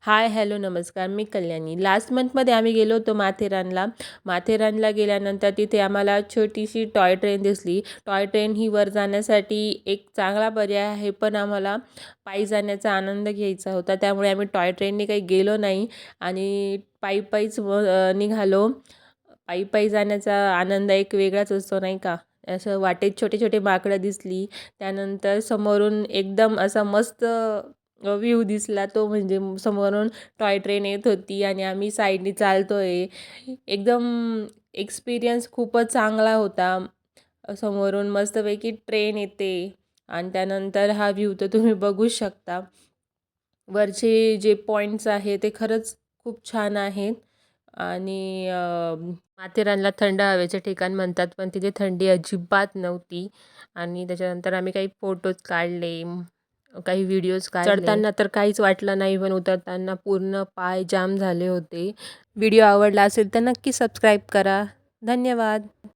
हाय, hello, नमस्कार. मी Kalyani. Last मंथमध्ये आम्ही गेलो होतो माथेरानला. माथेरानला गेल्यानंतर तिथे आम्हाला छोटीशी टॉय ट्रेन दिसली. टॉय ट्रेन ही वर जाण्यासाठी एक चांगला पर्याय आहे, पण आम्हाला पायी जाण्याचा आनंद घ्यायचा होता. त्यामुळे आम्ही टॉय ट्रेनने काही गेलो नाही आणि पायीच निघालो. पायी जाण्याचा आनंद एक वेगळाच असतो, नाही का? असं वाटेत छोटे छोटे माकडं दिसली. त्यानंतर समोरून एकदम असा मस्त व्ह्यू दिसला, तो म्हणजे समोरून टॉय ट्रेन येत होती आणि आम्ही साईडने चालतोय. एकदम एक्सपिरियन्स खूपच चांगला होता. समोरून मस्तपैकी ट्रेन येते आणि त्यानंतर हा व्ह्यू तर तुम्ही बघू शकता. वरचे जे पॉईंट्स आहे ते खरंच खूप छान आहेत. आणि माथेरानला थंड हवेचे ठिकाण म्हणतात, पण तिथे थंडी अजिबात नव्हती. आणि त्याच्यानंतर आम्ही काही फोटोज काढले, काही व्हिडिओज काढले. चढताना तर काहीच वाटलं नाही, पण उतरताना पूर्ण पाय जाम झाले होते. व्हिडिओ आवडला असेल तर नक्की सबस्क्राईब करा. धन्यवाद.